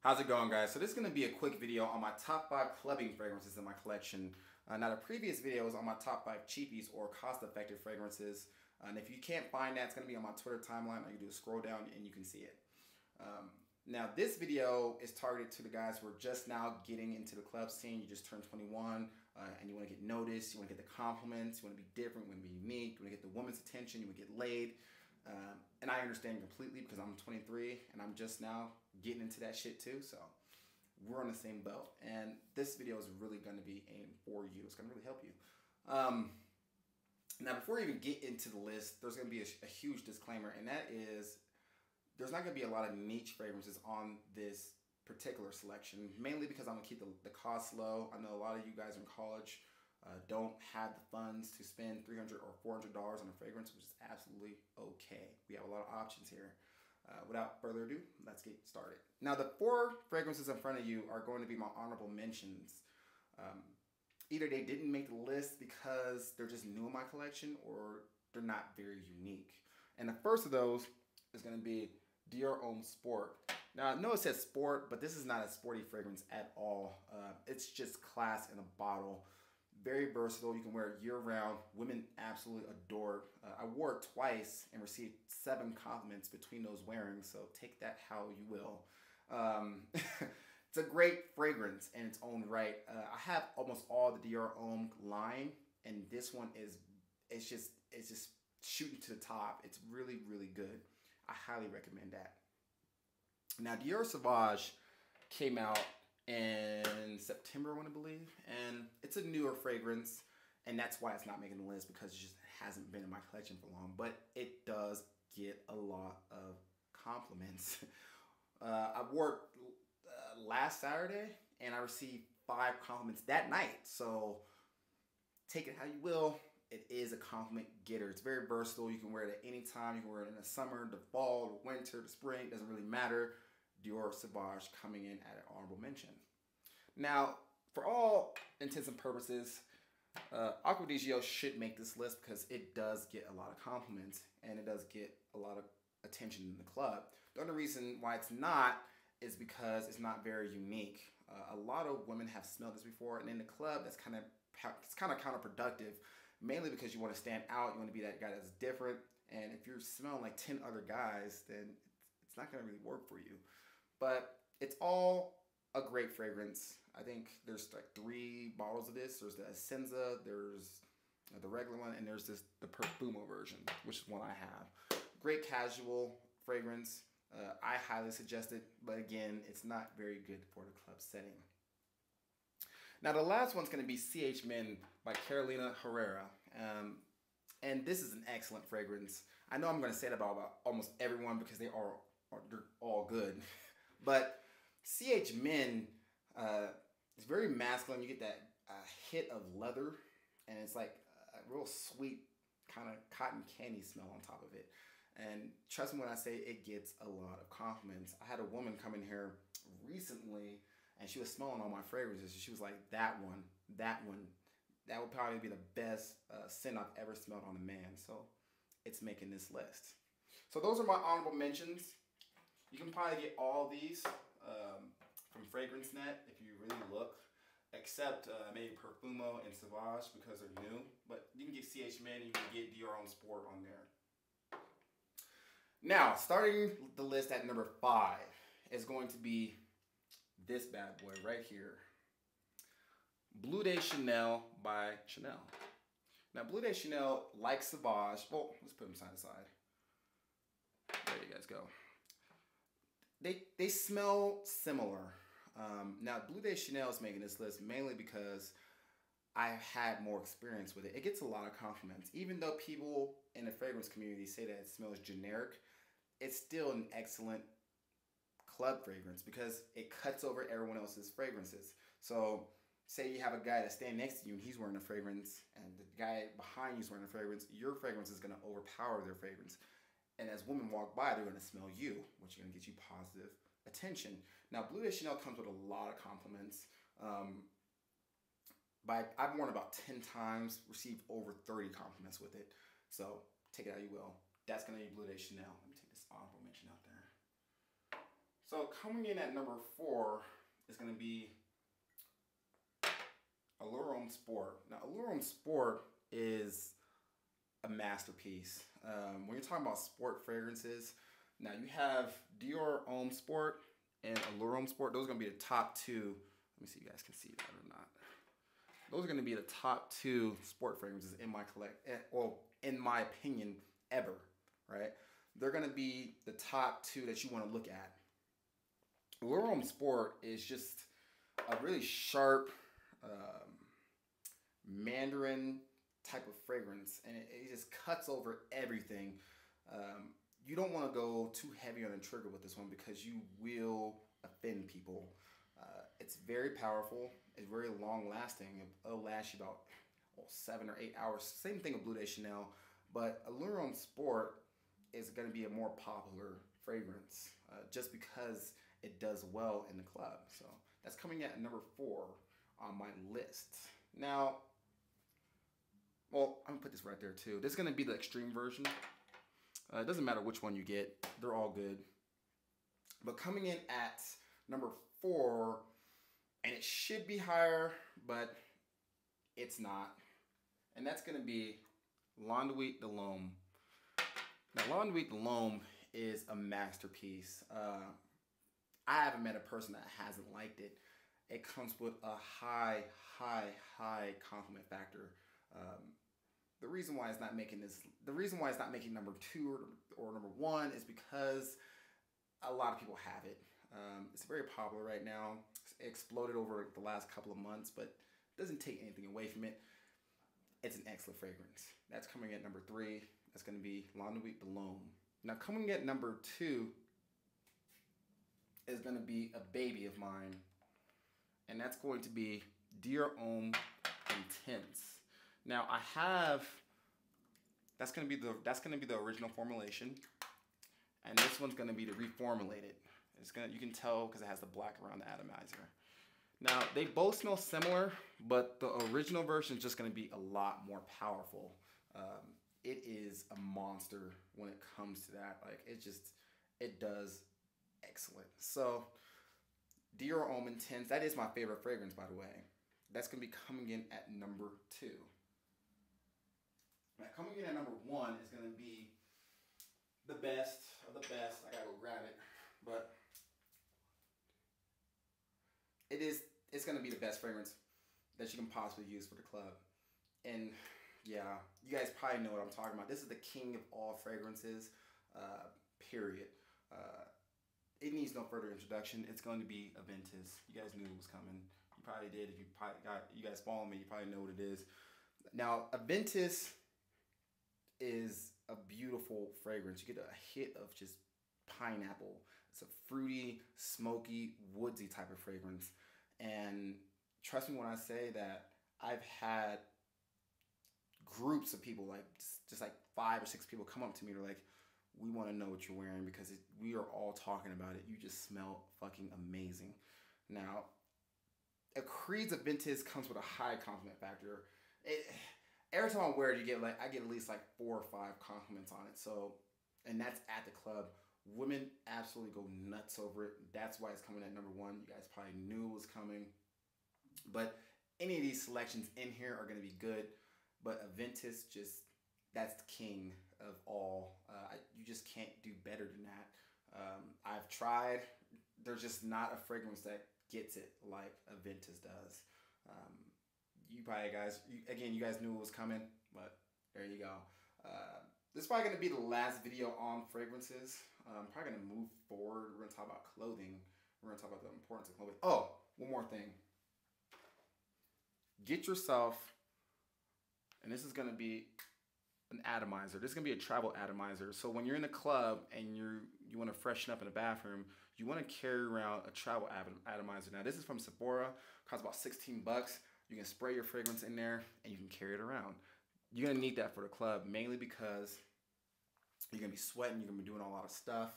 How's it going, guys? So this is going to be a quick video on my top 5 clubbing fragrances in my collection. Now the previous video was on my top 5 cheapies or cost-effective fragrances. And if you can't find that, it's going to be on my Twitter timeline. All you do is scroll down and you can see it. Now this video is targeted to the guys who are just now getting into the club scene. You just turned 21 and you want to get noticed. You want to get the compliments. You want to be different. You want to be unique. You want to get the woman's attention. You want to get laid. And I understand completely because I'm 23 and I'm just now getting into that shit too. So we're on the same boat. And this video is really going to be aimed for you. It's going to really help you. Now, before we even get into the list, there's going to be a huge disclaimer, and that is there's not going to be a lot of niche fragrances on this particular selection, mainly because I'm going to keep the cost low. I know a lot of you guys in college don't have the funds to spend $300 or $400 on a fragrance, which is absolutely okay. We have a lot of options here. Without further ado, let's get started. Now, the 4 fragrances in front of you are going to be my honorable mentions. Either they didn't make the list because they're just new in my collection, or they're not very unique. And the first of those is going to be Dior Homme Sport. Now, I know it says sport, but this is not a sporty fragrance at all. It's just class in a bottle. Very versatile. You can wear it year-round. Women absolutely adore it. I wore it twice and received 7 compliments between those wearings, so take that how you will. It's a great fragrance in its own right. I have almost all the Dior Homme line, and this one it's just shooting to the top. It's really, really good. I highly recommend that. Now, Dior Sauvage came out in September, I want to believe, and it's a newer fragrance, and that's why it's not making the list, because it just hasn't been in my collection for long, but it does get a lot of compliments. I wore it last Saturday, and I received 5 compliments that night, so take it how you will. It is a compliment getter. It's very versatile. You can wear it at any time. You can wear it in the summer, the fall, the winter, the spring. It doesn't really matter. Dior Sauvage coming in at an honorable mention. Now, for all intents and purposes, Acqua di Gio should make this list because it does get a lot of compliments and it does get a lot of attention in the club. The only reason why it's not is because it's not very unique. A lot of women have smelled this before, and in the club, it's kind of counterproductive, mainly because you want to stand out. You want to be that guy that's different, and if you're smelling like 10 other guys, then it's not going to really work for you. But it's all a great fragrance. I think there's like 3 bottles of this. There's the Essenza, there's the regular one, and there's the Perfumo version, which is one I have. Great casual fragrance. I highly suggest it, but again, it's not very good for the club setting. Now, the last one's going to be CH Men by Carolina Herrera. And this is an excellent fragrance. I know I'm going to say that about almost everyone because they're all good. But CH Men is very masculine. You get that hit of leather, and it's like a real sweet kind of cotton candy smell on top of it. And trust me when I say it gets a lot of compliments. I had a woman come in here recently, and she was smelling all my fragrances. She was like, that would probably be the best scent I've ever smelled on a man. So it's making this list. So those are my honorable mentions. You can probably get all these from FragranceNet if you really look, except maybe Perfumo and Sauvage because they're new. But you can get CH Men, you can get Dior Homme Sport on there. Now, starting the list at number 5 is going to be this bad boy right here. Bleu de Chanel by Chanel. Now, Bleu de Chanel, like Sauvage, well, let's put them side to side. There you guys go. They smell similar. Now, Bleu de Chanel is making this list mainly because I've had more experience with it. It gets a lot of compliments. Even though people in the fragrance community say that it smells generic, it's still an excellent club fragrance because it cuts over everyone else's fragrances. So say you have a guy that's standing next to you and he's wearing a fragrance, and the guy behind you is wearing a fragrance, your fragrance is going to overpower their fragrance. And as women walk by, they're going to smell you, which is going to get you positive attention. Now, Bleu de Chanel comes with a lot of compliments. I've worn about 10 times, received over 30 compliments with it. So take it how you will. That's going to be Bleu de Chanel. Let me take this honorable mention out there. So coming in at number 4 is going to be Allure Sport. Now, Allure Sport is a masterpiece. When you're talking about sport fragrances, now you have Dior Homme Sport and Allure Sport. Those are going to be the top 2. Let me see if you guys can see that or not. Those are going to be the top 2 sport fragrances in my well, in my opinion, ever, right? They're going to be the top 2 that you want to look at. Allure Homme Sport is just a really sharp Mandarin type of fragrance, and it just cuts over everything. You don't want to go too heavy on the trigger with this one because you will offend people. It's very powerful. It's very long lasting. It'll last you about 7 or 8 hours. Same thing with Bleu de Chanel, but Allure Homme Sport is going to be a more popular fragrance just because it does well in the club. So that's coming at number 4 on my list. Now, well, I'm gonna put this right there too. This is gonna be the extreme version. It doesn't matter which one you get, they're all good. But coming in at number 4, and it should be higher, but it's not. And that's gonna be L'Enduit de l'Homme. Now, L'Enduit de l'Homme is a masterpiece. I haven't met a person that hasn't liked it. It comes with a high compliment factor. The reason why it's not making number 2 or number 1 is because a lot of people have it. It's very popular right now. It's exploded over the last couple of months, but it doesn't take anything away from it. It's an excellent fragrance. That's coming at number 3. That's going to be L'Enduit de l'Homme. Now, coming at number 2 is going to be a baby of mine, and that's going to be Dior Homme Intense. Now that's gonna be the original formulation, and this one's gonna be the reformulated. You can tell because it has the black around the atomizer. Now they both smell similar, but the original version is just gonna be a lot more powerful. It is a monster when it comes to that. Like it does excellent. So Dior Homme Intense, that is my favorite fragrance, by the way. That's gonna be coming in at number 2. Now, coming in at number 1 is going to be the best of the best. I gotta go grab it, but it's going to be the best fragrance that you can possibly use for the club. And yeah, you guys probably know what I'm talking about. This is the king of all fragrances, period. It needs no further introduction. It's going to be Aventus. You guys knew it was coming. You probably did. If you guys follow me, you probably know what it is. Now, Aventus is a beautiful fragrance. You get a hit of just pineapple. It's a fruity, smoky, woodsy type of fragrance. And trust me when I say that I've had groups of people, like just like 5 or 6 people come up to me. They're like, we want to know what you're wearing because we are all talking about it. You just smell fucking amazing. Now, a Creed's Aventus comes with a high compliment factor. Every time I wear it, I get at least like 4 or 5 compliments on it. So, and that's at the club. Women absolutely go nuts over it. That's why it's coming at number 1. You guys probably knew it was coming. But any of these selections in here are going to be good. But Aventus, that's the king of all. You just can't do better than that. I've tried. There's just not a fragrance that gets it like Aventus does. You guys knew it was coming, but there you go. This is probably going to be the last video on fragrances. I'm probably going to move forward. We're going to talk about clothing. We're going to talk about the importance of clothing. Oh, one more thing. Get yourself, and this is going to be an atomizer. This is going to be a travel atomizer. So when you're in the club and you want to freshen up in the bathroom, you want to carry around a travel atomizer. Now, this is from Sephora. It costs about $16. You can spray your fragrance in there and you can carry it around. You're going to need that for the club, mainly because you're going to be sweating, you're going to be doing a lot of stuff,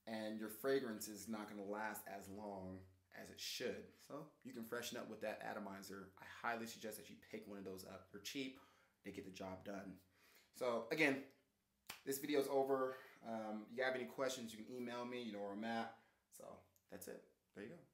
and your fragrance is not going to last as long as it should. So you can freshen up with that atomizer. I highly suggest that you pick one of those up. They're cheap, they get the job done. So again, this video is over. You have any questions, you can email me, you know where I'm at. So that's it. There you go.